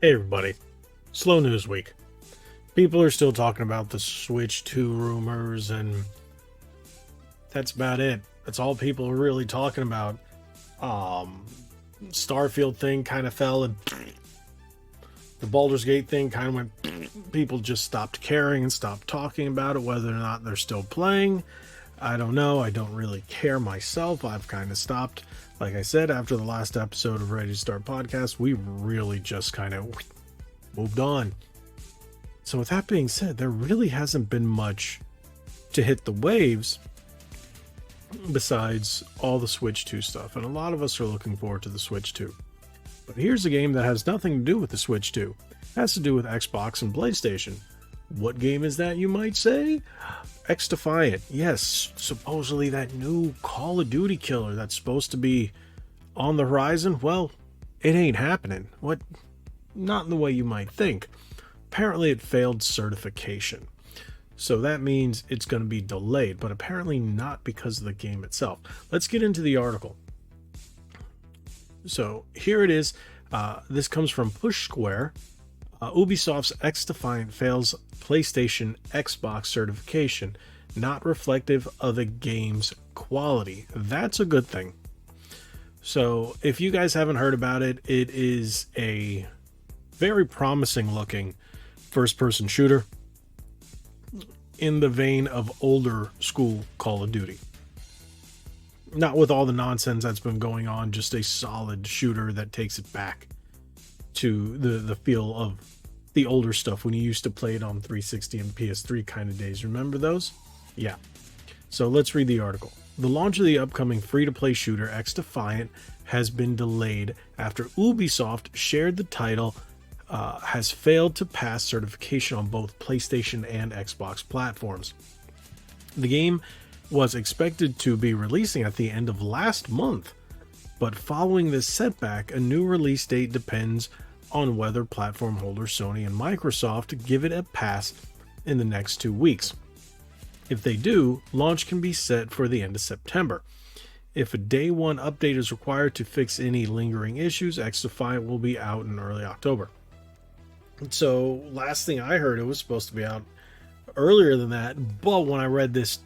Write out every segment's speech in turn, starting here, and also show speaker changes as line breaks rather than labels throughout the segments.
Hey everybody, slow news week. People are still talking about the Switch 2 rumors, and that's about it. That's all people are really talking about. Um, Starfield thing kind of fell, and the Baldur's Gate thing kind of went. People just stopped caring and stopped talking about it, whether or not they're still playing. I don't know. I don't really care myself. I've kind of stopped. Like I said, after the last episode of Ready to Start podcast, we really just kind of moved on. So with that being said, there really hasn't been much to hit the waves besides all the Switch 2 stuff, and a lot of us are looking forward to the Switch 2. But here's a game that has nothing to do with the Switch 2. It has to do with Xbox and PlayStation. What game is that, you might say? XDefiant. Yes, supposedly that new Call of Duty killer that's supposed to be on the horizon. Well, it ain't happening. What? Not in the way you might think. Apparently it failed certification. So that means it's going to be delayed, but apparently not because of the game itself. Let's get into the article. So here it is. This comes from Push Square. Ubisoft's XDefiant fails PlayStation Xbox certification, not reflective of the game's quality. That's a good thing. So if you guys haven't heard about it, it is a very promising looking first person shooter in the vein of older school Call of Duty. Not with all the nonsense that's been going on, just a solid shooter that takes it back to the feel of the older stuff when you used to play it on 360 and PS3 kind of days. Remember those? Yeah. So let's read the article. The launch of the upcoming free-to-play shooter XDefiant has been delayed after Ubisoft shared the title has failed to pass certification on both PlayStation and Xbox platforms. The game was expected to be releasing at the end of last month, but following this setback, a new release date depends on whether platform holders Sony and Microsoft give it a pass in the next 2 weeks. If they do, launch can be set for the end of September. If a day one update is required to fix any lingering issues, XDefiant will be out in early October. So last thing I heard, it was supposed to be out earlier than that, but when I read this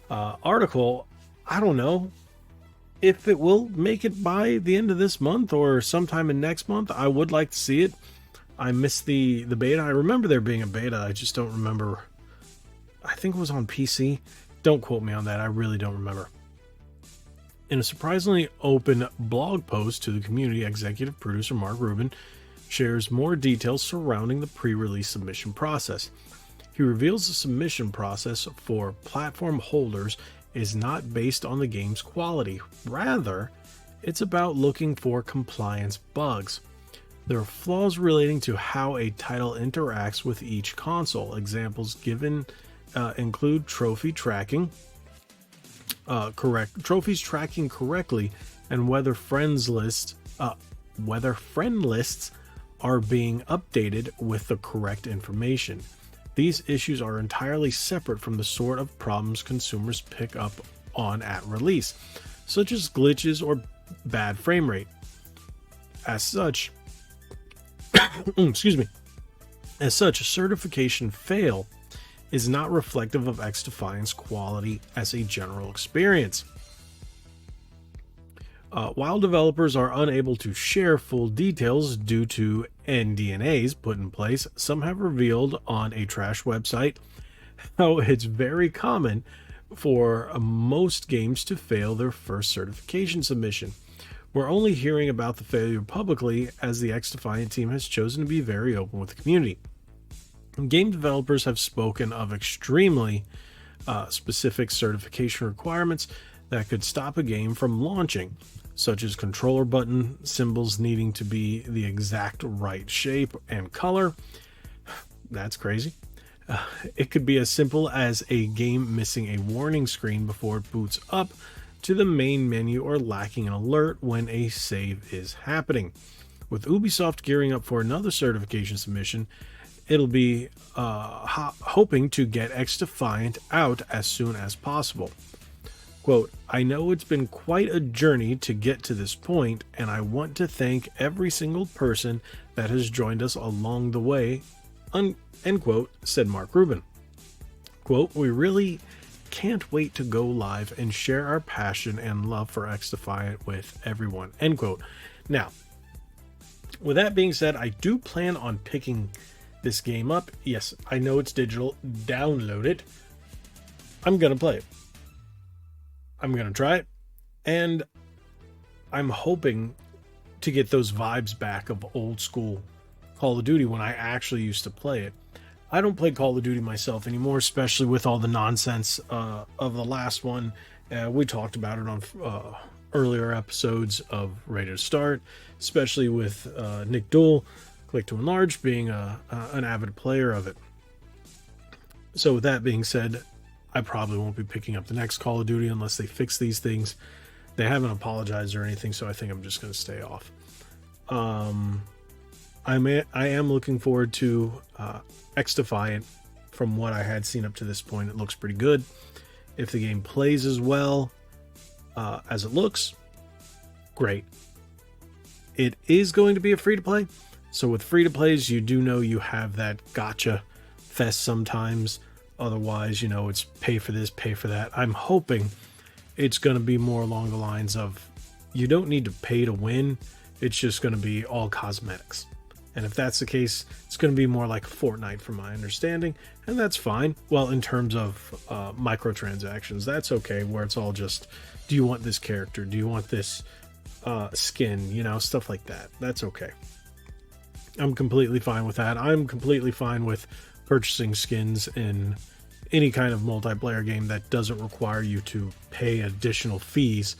article, I don't know if it will make it by the end of this month or sometime in next month. I would like to see it. I missed the beta. I remember there being a beta. I just don't remember. I think it was on PC. Don't quote me on that. I really don't remember. In a surprisingly open blog post to the community, executive producer Mark Rubin shares more details surrounding the pre-release submission process. He reveals the submission process for platform holders is not based on the game's quality. Rather, it's about looking for compliance bugs. There are flaws relating to how a title interacts with each console. Examples given include trophies tracking correctly, and whether friend lists are being updated with the correct information. These issues are entirely separate from the sort of problems consumers pick up on at release, such as glitches or bad frame rate. As such, a certification fail is not reflective of XDefiant's quality as a general experience. While developers are unable to share full details due to NDAs put in place, some have revealed on a trash website how it's very common for most games to fail their first certification submission. We're only hearing about the failure publicly as the XDefiant team has chosen to be very open with the community. Game developers have spoken of extremely specific certification requirements that could stop a game from launching, such as controller button symbols needing to be the exact right shape and color. That's crazy. It could be as simple as a game missing a warning screen before it boots up to the main menu or lacking an alert when a save is happening. With Ubisoft gearing up for another certification submission, it'll be hoping to get XDefiant out as soon as possible. Quote, I know it's been quite a journey to get to this point, and I want to thank every single person that has joined us along the way, end quote, said Mark Rubin. Quote, we really can't wait to go live and share our passion and love for XDefiant with everyone, end quote. Now, with that being said, I do plan on picking this game up. Yes, I know it's digital. Download it. I'm going to play it. I'm going to try it. And I'm hoping to get those vibes back of old school Call of Duty when I actually used to play it. I don't play Call of Duty myself anymore, especially with all the nonsense of the last one. We talked about it on earlier episodes of Ready to Start, especially with Nick Duell, Click to Enlarge, being an avid player of it. So with that being said, I probably won't be picking up the next Call of Duty unless they fix these things. They haven't apologized or anything, so I think I'm just going to stay off. I am looking forward to XDefiant. From what I had seen up to this point, it looks pretty good. If the game plays as well as it looks, great. It is going to be a free-to-play, so with free-to-plays, you do know you have that gotcha fest sometimes. Otherwise, it's pay for this, pay for that. I'm hoping it's going to be more along the lines of you don't need to pay to win. It's just going to be all cosmetics. And if that's the case, it's going to be more like Fortnite from my understanding, and that's fine. Well, in terms of microtransactions, that's okay, where it's all just, do you want this character? Do you want this skin? Stuff like that. That's okay. I'm completely fine with that. I'm completely fine with purchasing skins in any kind of multiplayer game that doesn't require you to pay additional fees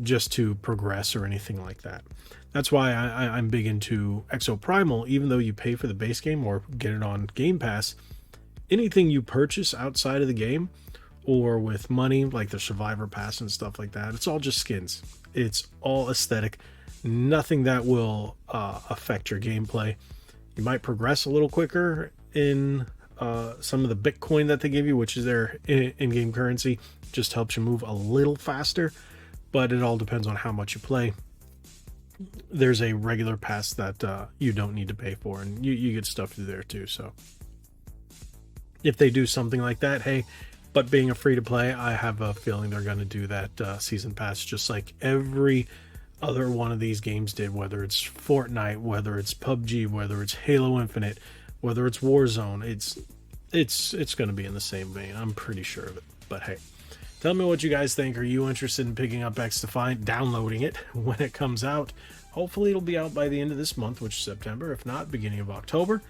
just to progress or anything like that. That's why I'm big into Exoprimal. Even though you pay for the base game or get it on Game Pass, anything you purchase outside of the game or with money, like the Survivor Pass and stuff like that, it's all just skins. It's all aesthetic. Nothing that will affect your gameplay. You might progress a little quicker in some of the Bitcoin that they give you, which is their in-game currency. Just helps you move a little faster, but it all depends on how much you play. There's a regular pass that you don't need to pay for, and you get stuff through there too. So if they do something like that, hey, but being a free-to-play, I have a feeling they're going to do that season pass just like every other one of these games did, whether it's Fortnite, whether it's PUBG, whether it's Halo Infinite, whether it's Warzone. It's going to be in the same vein. I'm pretty sure of it. But hey, tell me what you guys think. Are you interested in picking up XDefiant, downloading it when it comes out? Hopefully it'll be out by the end of this month, which is September. If not, beginning of October.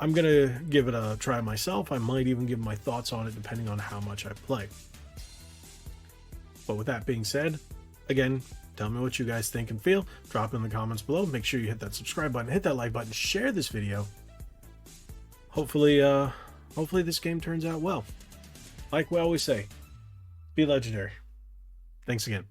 I'm going to give it a try myself. I might even give my thoughts on it depending on how much I play. But with that being said, again, tell me what you guys think and feel. Drop in the comments below. Make sure you hit that subscribe button, hit that like button, share this video. Hopefully this game turns out well. Like we always say, be legendary. Thanks again.